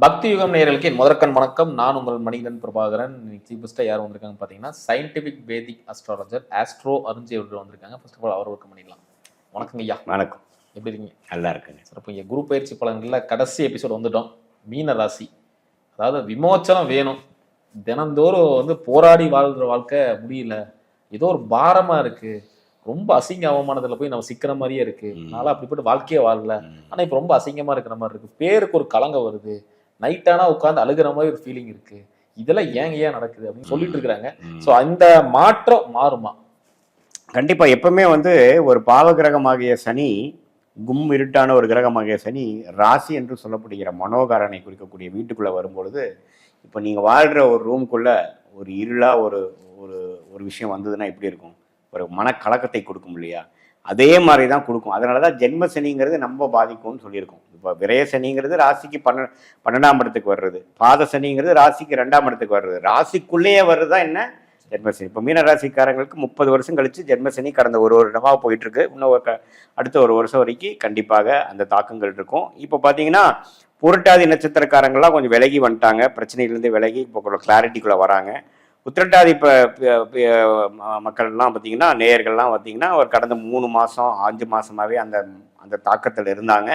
பக்தி யுகம் நேயர்களுக்கு என் முதற்கண் வணக்கம். நான் உங்கள் மணிகண்டன் பிரபாகரன். இன்னைக்கு சீஃபஸ்டா யார் வந்திருக்காங்க பார்த்தீங்கன்னா, scientific Vedic astrologer Astro Arunji அவர்கள் வந்திருக்காங்க. ஃபர்ஸ்ட் ஆஃப் ஆல் அவர் வெல்கம் பண்ணிடலாம். வணக்கம் ஐயா. வணக்கம். எப்படி இருக்கீங்க? நல்லா இருக்குங்க. சிறப்பு ஐயா. குரு பயிற்சி பலன்களில் கடைசி எபிசோடு வந்துட்டோம். மீன ராசி, அதாவது விமோச்சனம் வேணும். தினந்தோறும் போராடி வாழ்கிற வாழ்க்கை முடியல, ஏதோ ஒரு பாரமா இருக்கு, ரொம்ப அசிங்க அவமானத்துல போய் நம்ம சிக்கிற மாதிரியே இருக்கு. நாளா அப்படிப்பட்ட வாழ்க்கையே வாழல, ஆனா இப்ப ரொம்ப அசிங்கமா இருக்கிற மாதிரி இருக்கு. பேருக்கு ஒரு கலங்க வருது, நைட்டானா உட்காந்து அழுகிற மாதிரி ஒரு ஃபீலிங் இருக்கு. இதெல்லாம் ஏன் நடக்குது அப்படின்னு சொல்லிட்டு இருக்கிறாங்க. ஸோ அந்த மாற்றம் மாறுமா? கண்டிப்பா. எப்பவுமே ஒரு பாவ கிரகமாகிய சனி, இருட்டான ஒரு கிரகமாகிய சனி ராசி என்று சொல்லப்படுகிற மனோகாரனை குறிக்கக்கூடிய வீட்டுக்குள்ள வரும்பொழுது, இப்போ நீங்க வாழ்ற ஒரு ரூம்குள்ள ஒரு இருளா ஒரு ஒரு ஒரு விஷயம் வந்ததுன்னா எப்படி இருக்கும்? ஒரு மனக்கலக்கத்தை கொடுக்கும் இல்லையா? அதே மாதிரி தான் கொடுக்கும். அதனால தான் ஜென்ம சனிங்கிறது நம்ம பாதிக்கும்னு சொல்லியிருக்கோம். இப்போ விரய சனிங்கிறது ராசிக்கு 12ஆம் இடத்துக்கு வர்றது, பாத சனிங்கிறது ராசிக்கு 2ஆம் இடத்துக்கு வர்றது, ராசிக்குள்ளேயே வர்றது தான் என்ன? ஜென்மசனி. இப்போ மீன ராசிக்காரங்களுக்கு 30 வருஷம் கழிச்சு ஜென்மசனி கடந்த ஒரு வருடமாக போயிட்டு இருக்கு. இன்னும் அடுத்த ஒரு வருஷம் வரைக்கும் கண்டிப்பாக அந்த தாக்கங்கள் இருக்கும். இப்போ பார்த்தீங்கன்னா புரட்டாதி நட்சத்திரக்காரங்கள்லாம் கொஞ்சம் விலகி வந்துட்டாங்க, பிரச்சனையிலேருந்து விலகி இப்போ கொஞ்சம் கிளாரிட்டிக்குள்ளே வராங்க. உத்திரட்டாதி மக்கள்லாம் பார்த்தீங்கன்னா, நேயர்கள்லாம் பார்த்தீங்கன்னா ஒரு கடந்த 3 மாதம் 5 மாதமாகவே அந்த அந்த தாக்கத்தில் இருந்தாங்க.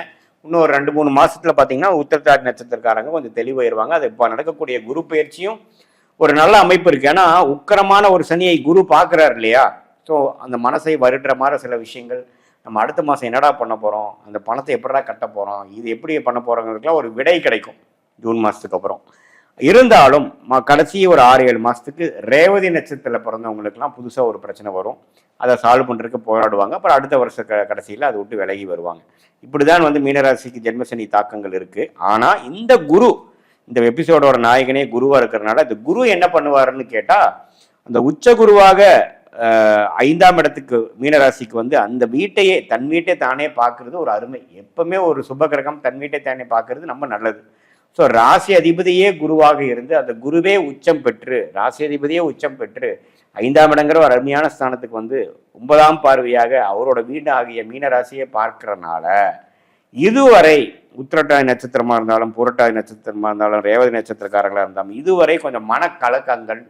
இன்னும் ஒரு 2-3 மாதத்தில் பார்த்தீங்கன்னா உத்திரட்டாதி நட்சத்திரக்காரங்க கொஞ்சம் தெளிவாயிருவாங்க. அது இப்போ நடக்கக்கூடிய குரு பயிற்சியும் ஒரு நல்ல அமைப்பு இருக்குது. ஏன்னா உக்கரமான ஒரு சனியை குரு பார்க்குறாரு இல்லையா? ஸோ அந்த மனசை வருடுற மாதிரி சில விஷயங்கள், நம்ம அடுத்த மாதம் என்னடா பண்ண போகிறோம், அந்த பணத்தை எப்படா கட்ட போகிறோம், இது எப்படி பண்ண போகிறோங்கிறதுக்குலாம் ஒரு விடை கிடைக்கும் ஜூன் மாதத்துக்கு அப்புறம். இருந்தாலும் கடைசி ஒரு 6-7 மாதத்துக்கு ரேவதி நட்சத்திரத்தில் பிறந்தவங்களுக்குலாம் புதுசாக ஒரு பிரச்சனை வரும். அதை சால்வ் பண்ணுறதுக்கு போராடுவாங்க. அப்புறம் அடுத்த வருஷ கடைசியில் அதை விட்டு விலகி வருவாங்க. இப்படி தான் மீனராசிக்கு ஜென்மசனி தாக்கங்கள் இருக்குது. ஆனால் இந்த குரு, இந்த எபிசோடோட நாயகனே குருவாக இருக்கிறதுனால இந்த குரு என்ன பண்ணுவாருன்னு கேட்டால், அந்த உச்ச குருவாக 5ஆம் இடத்துக்கு மீனராசிக்கு அந்த வீட்டையே, தன் வீட்டை தானே பார்க்கறது ஒரு அருமை. எப்பவுமே ஒரு சுப கிரகம் தன் வீட்டை தானே பார்க்கறது நம்ம நல்லது. ஸோ ராசி அதிபதியே குருவாக இருந்து அந்த குருவே உச்சம் பெற்று, ராசி அதிபதியே உச்சம் பெற்று 5ஆம் இடங்கிற ஒரு அருமையான ஸ்தானத்துக்கு 9ஆம் பார்வையாக அவரோட வீடு ஆகிய மீனராசியை பார்க்கறனால இதுவரை உத்திரட்டாதி நட்சத்திரமா இருந்தாலும், புரட்டாதி நட்சத்திரமா இருந்தாலும், ரேவதி நட்சத்திரக்காரங்களா இருந்தாலும் இதுவரை கொஞ்சம் மனக்கலக்கங்கள்,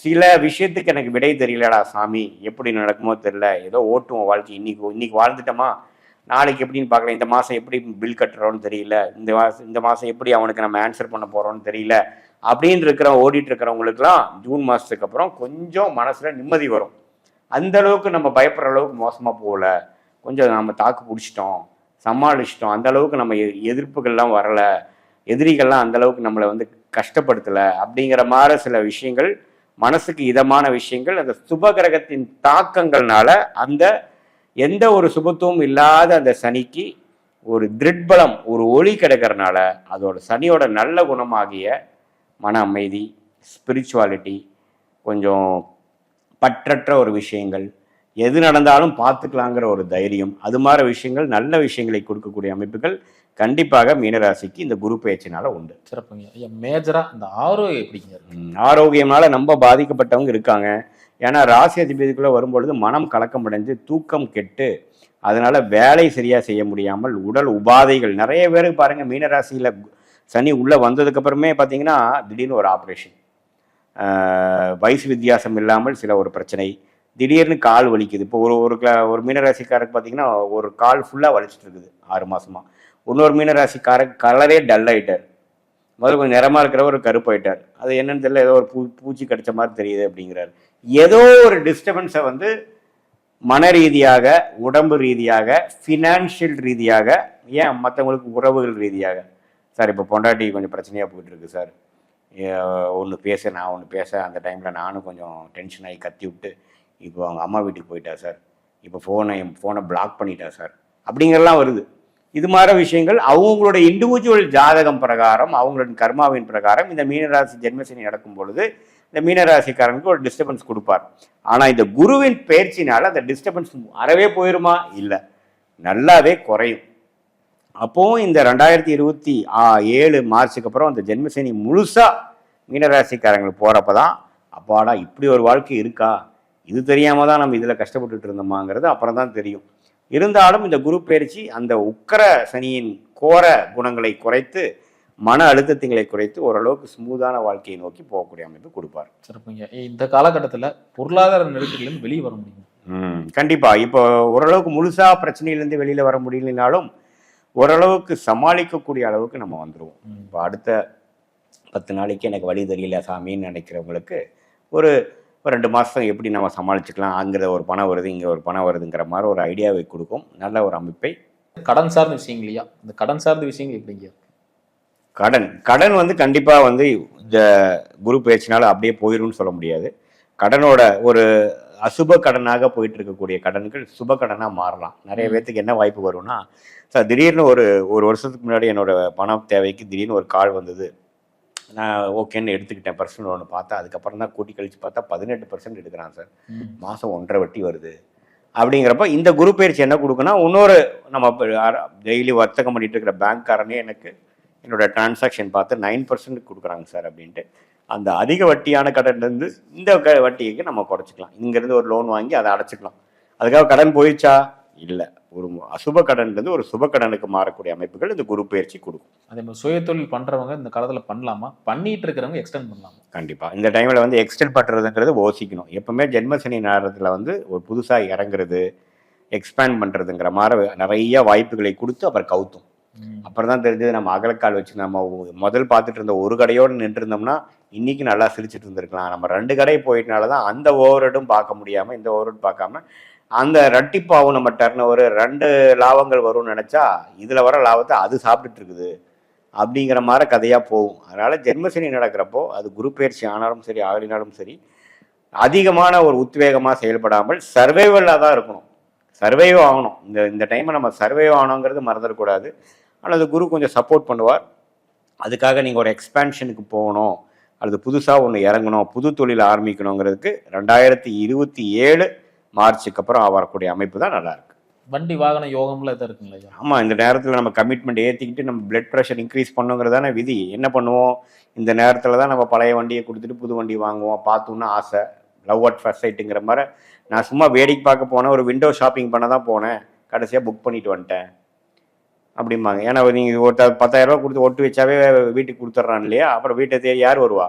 சில விஷயத்துக்கு எனக்கு விடை தெரியலடா சாமி, எப்படி நடக்குமோ தெரியல, ஏதோ ஓட்டுவோம் வாழ்க்கை, இன்னைக்கு வாழ்ந்துட்டோமா, நாளைக்கு எப்படின்னு பார்க்கலாம், இந்த மாதம் எப்படி பில் கட்டுறோன்னு தெரியல, இந்த மாதம் எப்படி அவனுக்கு நம்ம ஆன்சர் பண்ண போகிறோன்னு தெரியல அப்படின்னு ஓடிட்டு இருக்கிறவங்களுக்குலாம் ஜூன் மாதத்துக்கு அப்புறம் கொஞ்சம் மனசில் நிம்மதி வரும். அந்த அளவுக்கு நம்ம பயப்படுற அளவுக்கு மோசமாக போகல, கொஞ்சம் நம்ம தாக்கு பிடிச்சிட்டோம், சமாளிச்சிட்டோம், அந்த அளவுக்கு நம்ம எதிர்ப்புகள்லாம் வரலை, எதிரிகள்லாம் அந்த அளவுக்கு நம்மளை கஷ்டப்படுத்தலை அப்படிங்கிற மாதிரி சில விஷயங்கள், மனசுக்கு இதமான விஷயங்கள் அந்த சுப கிரகத்தின் தாக்கங்கள்னால அந்த எந்த ஒரு சுபத்துவம் இல்லாத அந்த சனிக்கு ஒரு திருட்பலம், ஒரு ஒளி கிடைக்கிறனால அதோட சனியோட நல்ல குணமாகிய மன அமைதி, ஸ்பிரிச்சுவாலிட்டி, கொஞ்சம் பற்றற்ற ஒரு விஷயங்கள், எது நடந்தாலும் பார்த்துக்கலாங்கிற ஒரு தைரியம், அது மாதிரி விஷயங்கள், நல்ல விஷயங்களை கொடுக்கக்கூடிய அமைப்புகள் கண்டிப்பாக மீனராசிக்கு இந்த குரு பயிற்சினால உண்டு. சிறப்புங்க. மேஜரா இந்த ஆரோக்கியம் எப்படிங்க? ஆரோக்கியம்னால ரொம்ப பாதிக்கப்பட்டவங்க இருக்காங்க. ஏன்னா ராசி அதிபதிக்குள்ளே வரும்பொழுது மனம் கலக்கம் அடைஞ்சு தூக்கம் கெட்டு, அதனால வேலை சரியாக செய்ய முடியாமல் உடல் உபாதைகள் நிறைய பேருக்கு பாருங்கள். மீனராசியில் சனி உள்ளே வந்ததுக்கு அப்புறமே பார்த்தீங்கன்னா திடீர்னு ஒரு ஆப்ரேஷன், வயசு வித்தியாசம் இல்லாமல் சில ஒரு பிரச்சனை, திடீர்னு கால் வலிக்குது. இப்போ ஒரு மீனராசிக்காரருக்கு பார்த்தீங்கன்னா ஒரு கால் ஃபுல்லாக வலிச்சிட்டு இருக்குது 6 மாதமாக. இன்னொரு மீனராசிக்காரர் கலரே டல் ஆகிட்டார், முதல்ல கொஞ்சம் நிறமாக இருக்கிற ஒரு கருப்பாயிட்டார். அது என்னன்னு தெரியல, ஏதோ ஒரு பூச்சி கடிச்ச மாதிரி தெரியுது அப்படிங்கிறார். ஏதோ ஒரு டிஸ்டர்பன்ஸை மன ரீதியாக, உடம்பு ரீதியாக, ஃபினான்ஷியல் ரீதியாக, ஏன் மற்றவங்களுக்கு உறவுகள் ரீதியாக, சார் இப்போ பொண்டாட்டி கொஞ்சம் பிரச்சனையாக போயிட்டு இருக்கு சார், ஒன்று பேச நான் ஒன்று பேச அந்த டைமில் நானும் கொஞ்சம் டென்ஷன் ஆகி கத்தி விட்டு இப்போ அவங்க அம்மா வீட்டுக்கு போயிட்டா சார், இப்போ ஃபோனை பிளாக் பண்ணிட்டா சார் அப்படிங்கிறலாம் வருது. இது மாதிரி விஷயங்கள் அவங்களோட இண்டிவிஜுவல் ஜாதகம் பிரகாரம், அவங்களோட கர்மாவின் பிரகாரம் இந்த மீனராசி ஜென்மசனி நடக்கும் பொழுது இந்த மீனராசிக்காரனுக்கு ஒரு டிஸ்டர்பன்ஸ் கொடுப்பார். ஆனால் இந்த குருவின் பயிற்சினால அந்த டிஸ்டர்பன்ஸ் அறவே போயிருமா? இல்லை, நல்லாவே குறையும். அப்போது இந்த 2027 மார்ச்சுக்கு அப்புறம் அந்த ஜென்மசனி முழுசாக மீனராசிக்காரங்களுக்கு போகிறப்ப தான் அப்பாடா இப்படி ஒரு வாழ்க்கை இருக்கா, இது தெரியாமல் தான் நம்ம இதில் கஷ்டப்பட்டுட்டு இருந்தோமாங்கிறது அப்புறம் தான் தெரியும். இருந்தாலும் இந்த குரு பயிற்சி அந்த உக்கர சனியின் கோர குணங்களை குறைத்து மன அழுத்தங்களை குறைத்து ஓரளவுக்கு ஸ்மூதான வாழ்க்கையை நோக்கி போகக்கூடிய அமைப்பு கொடுப்பார். சிறப்புங்க. இந்த காலகட்டத்துல பொருளாதார நெருக்கடியிலிருந்து வெளியே வர முடியும்? கண்டிப்பா. இப்போ ஓரளவுக்கு முழுசா பிரச்சனையிலேருந்து வெளியில வர முடியலனாலும் ஓரளவுக்கு சமாளிக்கக்கூடிய அளவுக்கு நம்ம வந்துடுவோம். இப்போ அடுத்த 10 நாளைக்கு எனக்கு வழி தெரியல சாமின்னு நினைக்கிறவங்களுக்கு ஒரு 2 மாதம் எப்படி நம்ம சமாளிச்சுக்கலாம், அங்கே ஒரு பணம் வருது இங்கே ஒரு பணம் வருதுங்கிற மாதிரி ஒரு ஐடியாவை கொடுக்கும். நல்ல ஒரு அமைப்பை. கடன் சார்ந்த விஷயங்களையா, இந்த கடன் சார்ந்த விஷயங்கள் எப்படிங்க? கடன் வந்து கண்டிப்பாக வந்து இந்த குரு பயிற்சினால அப்படியே போயிரும்னு சொல்ல முடியாது. கடனோட ஒரு அசுப கடனாக போயிட்டு இருக்கக்கூடிய கடன்கள் சுப கடனாக மாறலாம். நிறைய பேர்த்துக்கு என்ன வாய்ப்பு வரும்னா, சார் திடீர்னு ஒரு வருஷத்துக்கு முன்னாடி என்னோட பணம் தேவைக்கு திடீர்னு ஒரு கால் வந்தது, நான் ஓகேன்னு எடுத்துக்கிட்டேன். பர்சனல் லோன் பார்த்தா அதுக்கப்புறம் தான் கூட்டி கழிச்சு பார்த்தா 18% எடுக்கிறான் சார், மாதம் 1.5 வட்டி வருது. அப்படிங்கிறப்ப இந்த குரு பயிற்சி என்ன கொடுக்குன்னா, இன்னொரு நம்ம டெய்லி வர்த்தகம் பண்ணிட்டு இருக்கிற பேங்க்காரனே எனக்கு என்னோட டிரான்சாக்ஷன் பார்த்து 9% கொடுக்குறாங்க சார் அப்படின்ட்டு, அந்த அதிக வட்டியான கடன்லேருந்து இந்த வட்டிக்கு நம்ம குறைச்சிக்கலாம். இங்கேருந்து ஒரு லோன் வாங்கி அதை அடைச்சிக்கலாம். அதுக்காக கடன் போயிடுச்சா? இல்லை. ஒரு அசுப கடன்லேருந்து ஒரு சுப கடனுக்கு மாறக்கூடிய அமைப்புகள் இந்த குரு பயிற்சி கொடுக்கும். அதே மாதிரி சுயதொழில் பண்ணுறவங்க இந்த காலத்தில் பண்ணலாமா? பண்ணிட்டு இருக்கிறவங்க எக்ஸ்டெண்ட் பண்ணலாமா? கண்டிப்பாக இந்த டைமில் வந்து எக்ஸ்டெண்ட் பண்ணுறதுங்கிறது யோசிக்கணும். எப்பவுமே ஜென்மசனி நேரத்தில் வந்து ஒரு புதுசாக இறங்குறது, எக்ஸ்பேண்ட் பண்ணுறதுங்கிற மாதிரி நிறைய வாய்ப்புகளை கொடுத்து அப்புறம் கவுத்தும். அப்புறம் தான் தெரிஞ்சது நம்ம அகலக்கால் வச்சு நம்ம முதல் பார்த்துட்டு இருந்த ஒரு கடையோடு நின்று இருந்தோம்னா இன்னைக்கு நல்லா சிரிச்சுட்டு இருந்திருக்கலாம். நம்ம 2 கடை போயிட்டனால தான் அந்த ஓவர்ஹெட்டும் பார்க்க முடியாமல் இந்த ஓவர்ஹெட் பார்க்காம அந்த ரட்டிப்பாவும் நம்ம டர்ன் ஒரு 2 லாபங்கள் வரும்னு நினச்சா இதில் வர லாபத்தை அது சாப்பிட்டுட்டு இருக்குது அப்படிங்கிற மாதிரி கதையாக போகும். அதனால் ஜென்மசனி நடக்கிறப்போ அது குரு பயிற்சி ஆனாலும் சரி ஆகலினாலும் சரி அதிகமான ஒரு உத்வேகமாக செயல்படாமல் சர்வைவலாக தான் இருக்கணும். சர்வைவ் ஆகணும். இந்த டைமை நம்ம சர்வைவ் ஆகணுங்கிறது மறந்துடக்கூடாது. அல்லது குரு கொஞ்சம் சப்போர்ட் பண்ணுவார். அதுக்காக நீங்கள் ஒரு எக்ஸ்பேன்ஷனுக்கு போகணும் அல்லது புதுசாக ஒன்று இறங்கணும், புது தொழில் ஆரம்பிக்கணுங்கிறதுக்கு 2027 மார்ச்சுக்கு அப்புறம் வரக்கூடிய அமைப்பு தான் நல்லா இருக்கு. வண்டி வாகன யோகம்ல எதாவது இருக்குங்களா? ஆமாம், இந்த நேரத்தில் நம்ம கமிட்மெண்ட் ஏற்றிக்கிட்டு நம்ம பிளட் ப்ரெஷர் இன்க்ரீஸ் பண்ணுங்கிறதான விதி. என்ன பண்ணுவோம், இந்த நேரத்தில் தான் நம்ம பழைய வண்டியை கொடுத்துட்டு புது வண்டி வாங்குவோம். பார்த்தோன்னா ஆசை, லவ் அட் ஃபர்ஸ்ட் சைட்டுங்கிற மாதிரி. நான் சும்மா வேடிக்கை பார்க்க போனேன், ஒரு விண்டோ ஷாப்பிங் பண்ண தான் போனேன், கடைசியாக புக் பண்ணிட்டு வந்துட்டேன் அப்படிம்பாங்க. ஏன்னா நீங்கள் ஒரு 10,000 ரூபா கொடுத்து ஒட்டு வச்சாவே வீட்டுக்கு கொடுத்துட்றான் இல்லையா? அப்புறம் வீட்டை தேடி யார் வருவா?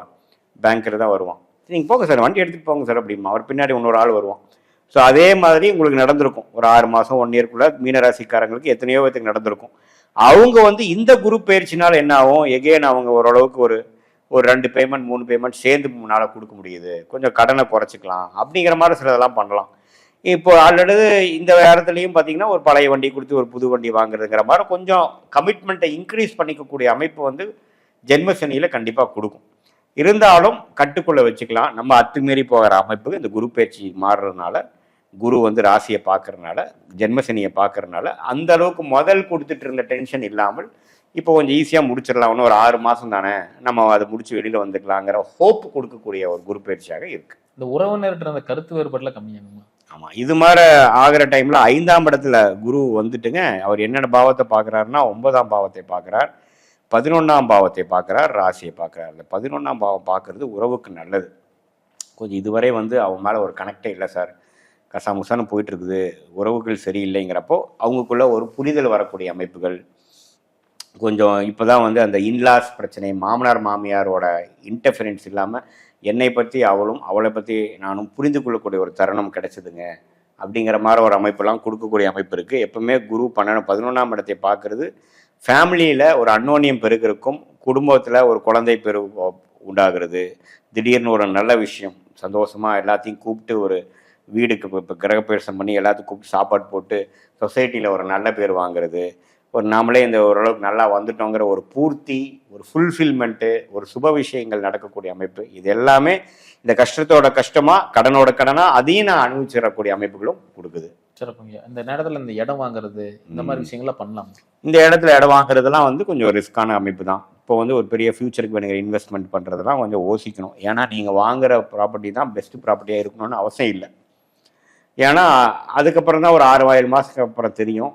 பேங்க்கர் தான் வருவான். நீங்கள் போங்க சார், வண்டி எடுத்துகிட்டு போங்க சார் அப்படிமா. அவர் பின்னாடி இன்னொரு ஆள் வருவான். ஸோ அதே மாதிரி உங்களுக்கு நடந்திருக்கும். ஒரு 6 மாதம் 1 இயர்க்குள்ளே மீனராசிக்காரங்களுக்கு எத்தனையோ பேத்துக்கு நடந்திருக்கும். அவங்க வந்து இந்த குரு பயிற்சினால் என்ன ஆகும், எகெயின் அவங்க ஓரளவுக்கு ஒரு 2 பேமெண்ட் 3 பேமெண்ட் சேர்ந்து முன்னால் கொடுக்க முடியுது, கொஞ்சம் கடனை குறைச்சிக்கலாம் அப்படிங்கிற மாதிரி சிலதெல்லாம் பண்ணலாம். இப்போ ஆல்ரெடி இந்த இடத்துலையும் பார்த்தீங்கன்னா ஒரு பழைய வண்டி கொடுத்து ஒரு புது வண்டி வாங்குறதுங்கிற மாதிரி கொஞ்சம் கமிட்மெண்ட்டை இன்க்ரீஸ் பண்ணிக்கக்கூடிய அமைப்பு வந்து ஜென்மசனியில் கண்டிப்பாக கொடுக்கும். இருந்தாலும் கட்டுக்குள்ளே வச்சுக்கலாம். நம்ம அத்துமீறி போகிற அமைப்பு இந்த குரு பயிற்சி மாறுறதுனால, குரு வந்து ராசியை பார்க்கறதுனால, ஜென்மசனியை பார்க்கறதுனால அந்த அளவுக்கு முதல் கொடுத்துட்டு இருந்த டென்ஷன் இல்லாமல் இப்போ கொஞ்சம் ஈஸியாக முடிச்சிடலாம். இன்னும் ஒரு 6 மாதம் தானே, நம்ம அதை முடிச்சு வெளியில் வந்துக்கலாங்கிற ஹோப் கொடுக்கக்கூடிய ஒரு குரு பயிற்சியாக இருக்கு. இந்த உறவினர்கிட்ட அந்த கருத்து வேறுபாட்டில் கம்மியாகுமா? ஆமாம், இது மாதிரி ஆகிற டைமில் 5ஆம் இடத்துல குரு வந்துட்டுங்க. அவர் என்னென்ன பாவத்தை பார்க்குறாருன்னா 9ஆம் பாவத்தை பார்க்குறார், 11ஆம் பாவத்தை பார்க்குறார், ராசியை பார்க்குறார். அந்த 11ஆம் பாவம் பார்க்குறது உறவுக்கு நல்லது. கொஞ்சம் இதுவரை வந்து அவங்க மேலே ஒரு கனெக்டே இல்லை சார், கசாமுசான்னு போயிட்டு இருக்குது, உறவுகள் சரியில்லைங்கிறப்போ அவங்களுக்குள்ள ஒரு புரிதல் வரக்கூடிய அமைப்புகள். கொஞ்சம் இப்போ தான் வந்து அந்த இன்லாஸ் பிரச்சனை, மாமனார் மாமியாரோட இன்டர்ஃபரன்ஸ் இல்லாமல் என்னை பற்றி அவளும் அவளை பற்றி நானும் புரிந்து கொள்ளக்கூடிய ஒரு தருணம் கிடைச்சதுங்க அப்படிங்கிற மாதிரி ஒரு அமைப்பெல்லாம் கொடுக்கக்கூடிய அமைப்பு இருக்குது. எப்பவுமே குரு 11ஆம் இடத்தை பார்க்குறது ஃபேமிலியில் ஒரு அன்னோன்யம் பெருகிறக்கும், குடும்பத்தில் ஒரு குழந்தை பெரு உண்டாகிறது, திடீர்னு ஒரு நல்ல விஷயம், சந்தோஷமாக எல்லாத்தையும் கூப்பிட்டு ஒரு வீடுக்கு இப்போ கிரகப்பிரவேசம் பண்ணி எல்லாத்துக்கும் கூப்பிட்டு சாப்பாடு போட்டு சொசைட்டியில் ஒரு நல்ல பேர் வாங்குறது, ஒரு நாமளே இந்த ஓரளவுக்கு நல்லா வந்துட்டோங்கிற ஒரு பூர்த்தி, ஒரு ஃபுல்ஃபில்மெண்ட்டு, ஒரு சுப விஷயங்கள் நடக்கக்கூடிய அமைப்பு. இது எல்லாமே இந்த கஷ்டத்தோட கஷ்டமாக கடனோட கடனாக அதையும் நான் அனுபவிச்சிடக்கூடிய அமைப்புகளும் கொடுக்குது. சிறப்புங்க. இந்த நேரத்தில் இந்த இடம் வாங்குறது இந்த மாதிரி விஷயங்கள்லாம் பண்ணலாம். இந்த இடத்துல இடம் வாங்குறதுலாம் வந்து கொஞ்சம் ரிஸ்க்கான அமைப்பு தான். இப்போ வந்து ஒரு பெரிய ஃபியூச்சருக்கு வேணுங்கிற இன்வெஸ்ட்மெண்ட் பண்ணுறதுலாம் கொஞ்சம் யோசிக்கணும். ஏன்னா நீங்கள் வாங்குகிற ப்ராப்பர்ட்டி தான் பெஸ்ட்டு ப்ராப்பர்ட்டியாக இருக்கணும்னு அவசியம் இல்லை. ஏன்னா அதுக்கப்புறம் தான் ஒரு 6-7 மாதத்துக்கு அப்புறம் தெரியும்,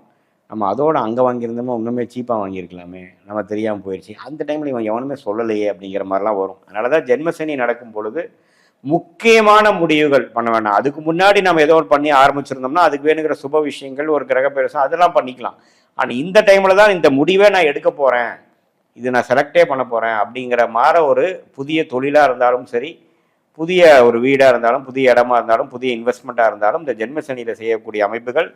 நம்ம அதோட அங்கே வாங்கியிருந்தோமோ இன்னுமே சீப்பாக வாங்கியிருக்கலாமே, நம்ம தெரியாமல் போயிடுச்சு, அந்த டைமில் இவன் எவனுமே சொல்லலையே அப்படிங்கிற மாதிரிலாம் வரும். அதனால தான் ஜென்மசனி நடக்கும் பொழுது முக்கியமான முடிவுகள் பண்ண வேண்டாம். அதுக்கு முன்னாடி நம்ம ஏதோ ஒரு பண்ணி ஆரம்பிச்சிருந்தோம்னா அதுக்கு வேணுங்கிற சுப விஷயங்கள், ஒரு கிரகப்பிரவேசம் அதெல்லாம் பண்ணிக்கலாம். ஆனால் இந்த டைமில் தான் இந்த முடிவை நான் எடுக்க போகிறேன் இது நான் செலக்டே பண்ண போகிறேன் அப்படிங்கிற மாதிரி ஒரு புதிய தொழிலாக இருந்தாலும் சரி, புதிய ஒரு வீடாக இருந்தாலும், புதிய இடமா இருந்தாலும், புதிய இன்வெஸ்ட்மெண்ட்டாக இருந்தாலும், இந்த ஜென்மசனியில் செய்யக்கூடிய அமைப்புகள்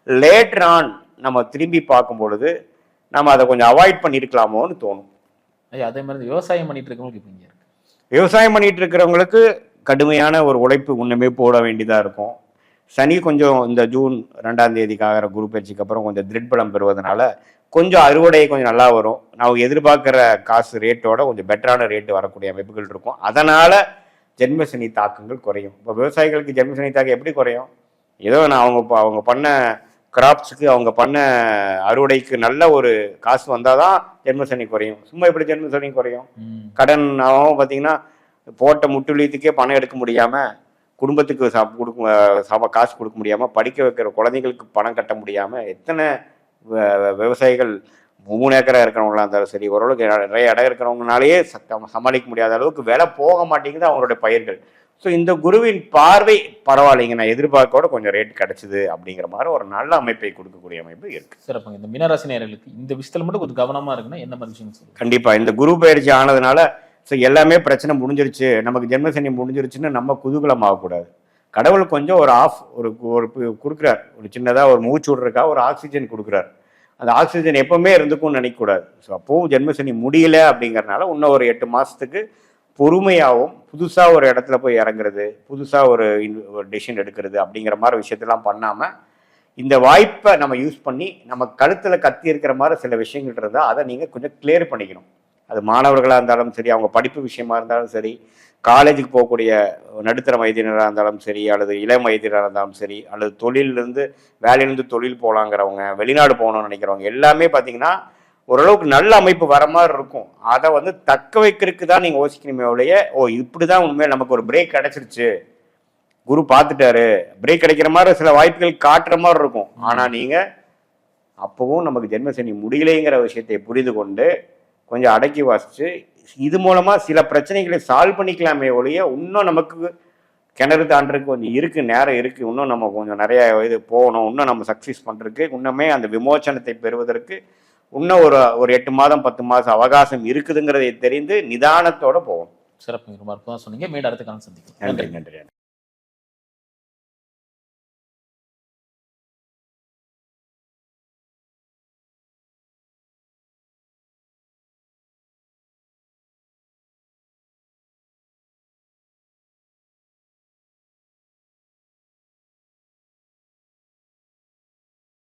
லேட்டர் ஆன் நம்ம திரும்பி பார்க்கும் பொழுது நம்ம அதை கொஞ்சம் அவாய்ட் பண்ணியிருக்கலாமோன்னு தோணும். ஐயா அதே மாதிரி விவசாயம் பண்ணிட்டு இருக்கவங்களுக்கு இப்ப இங்க இருக்கு. விவசாயம் பண்ணிட்டு இருக்கிறவங்களுக்கு கடுமையான ஒரு உழைப்பு முன்னமே போட வேண்டியதாக இருக்கும். சனி கொஞ்சம் இந்த ஜூன் 2ஆம் தேதிக்கு ஆகிற குரு பயிற்சிக்கு அப்புறம் கொஞ்சம் திருட்பலம் பெறுவதனால கொஞ்சம் அறுவடை கொஞ்சம் நல்லா வரும். நான் எதிர்பார்க்குற காசு ரேட்டோட கொஞ்சம் பெட்டரான ரேட்டு வரக்கூடிய அமைப்புகள் இருக்கும். அதனால் ஜென்மசனி தாக்கங்கள் குறையும். இப்போ விவசாயிகளுக்கு ஜென்மசனி தாக்கம் எப்படி குறையும்? ஏதோ நான் அவங்க பண்ண கிராப்ஸுக்கு, அவங்க பண்ண அறுவடைக்கு நல்ல ஒரு காசு வந்தால் தான் ஜென்மசனி குறையும். சும்மா எப்படி ஜென்மசனி குறையும்? கடன் அவன் பார்த்தீங்கன்னா போட்ட முட்டுலியத்துக்கே பணம் எடுக்க முடியாமல், குடும்பத்துக்கு காசு கொடுக்க முடியாமல், படிக்க வைக்கிற குழந்தைங்களுக்கு பணம் கட்ட முடியாமல் எத்தனை விவசாயிகள் 3 ஏக்கரா இருக்கிறவங்களா இருந்தாலும் சரி, ஓரளவுக்கு நிறைய இடம் இருக்கிறவங்கனாலேயே சமாளிக்க முடியாத அளவுக்கு விலை போக மாட்டேங்குது அவங்களுடைய பயிர்கள். ஸோ இந்த குருவின் பார்வை பரவாயில்லைங்க, நான் எதிர்பார்க்கோட கொஞ்சம் ரேட் கிடைச்சிது அப்படிங்கிற மாதிரி ஒரு நல்ல அமைப்பை கொடுக்கக்கூடிய அமைப்பு இருக்கு. சிறப்புங்க. இந்த மீனராசி நேயர்களுக்கு இந்த விஷயத்துல மட்டும் கொஞ்சம் கவனமா இருக்குன்னா என்ன மாதிரி விஷயம் சொல்லுங்க? கண்டிப்பா இந்த குரு பயிற்சி ஆனதுனால ஸோ எல்லாமே பிரச்சனை முடிஞ்சிருச்சு, நமக்கு ஜென்மசனி முடிஞ்சிருச்சுன்னு நம்ம குதூகலம் ஆகக்கூடாது. கடவுள் கொஞ்சம் ஒரு ஒரு கொடுக்குறார், ஒரு சின்னதாக ஒரு மூச்சு விடுறதுக்காக ஒரு ஆக்சிஜன் கொடுக்குறார். அந்த ஆக்சிஜன் எப்பவுமே இருந்துக்கும்னு நினைக்கக்கூடாது. ஸோ அப்போவும் ஜென்மசனி முடியல அப்படிங்கிறனால இன்னும் ஒரு 8 மாதத்துக்கு பொறுமையாகவும், புதுசாக ஒரு இடத்துல போய் இறங்குறது, புதுசாக ஒரு டெசிஷன் எடுக்கிறது அப்படிங்கிற மாதிரி விஷயத்தெல்லாம் பண்ணாமல் இந்த வாய்ப்பை நம்ம யூஸ் பண்ணி நம்ம கழுத்தில் கத்தி இருக்கிற மாதிரி சில விஷயங்கள் இருந்தால் அதை நீங்கள் கொஞ்சம் கிளியர் பண்ணிக்கணும். அது மாணவர்களாக இருந்தாலும் சரி, அவங்க படிப்பு விஷயமா இருந்தாலும் சரி, காலேஜுக்கு போகக்கூடிய நடுத்தர வயதினராக இருந்தாலும் சரி, அல்லது இளம் வயதினராக இருந்தாலும் சரி, அல்லது வேலையிலேருந்து தொழில் போகலாங்கிறவங்க, வெளிநாடு போகணும்னு நினைக்கிறவங்க எல்லாமே பார்த்தீங்கன்னா ஓரளவுக்கு நல்ல அமைப்பு வர மாதிரி இருக்கும். அதை தக்க வைக்கிறதுக்கு தான் நீங்கள் யோசிக்கணுமே ஒழிய, இப்படி தான் உண்மையாக நமக்கு ஒரு பிரேக் கிடைச்சிருச்சு, குரு பார்த்துட்டாரு, பிரேக் கிடைக்கிற மாதிரி சில வாய்ப்புகள் காட்டுற மாதிரி இருக்கும். ஆனால் நீங்கள் அப்பவும் நமக்கு ஜென்மசனி முடியலைங்கிற விஷயத்தை புரிந்து கொண்டு கொஞ்சம் அடக்கி வாசிச்சு இது மூலமா சில பிரச்சனைகளை சால்வ் பண்ணிக்கலாமே ஒழிய, இன்னும் நமக்கு கிணறு தாண்டறதுக்கு கொஞ்சம் இருக்கு, நேரம் இருக்கு, இன்னும் நம்ம கொஞ்சம் நிறைய இது போகணும், இன்னும் நம்ம சக்சஸ் பண்றதுக்கு, இன்னுமே அந்த விமோச்சனத்தை பெறுவதற்கு இன்னும் ஒரு 8 மாதம் 10 மாதம் அவகாசம் இருக்குதுங்கிறதை தெரிந்து நிதானத்தோட போகணும். சிறப்பு. ரொம்ப அற்புதமா சொன்னீங்க. மீண்டும் அடுத்த காலம் சந்திக்கலாம். நன்றி.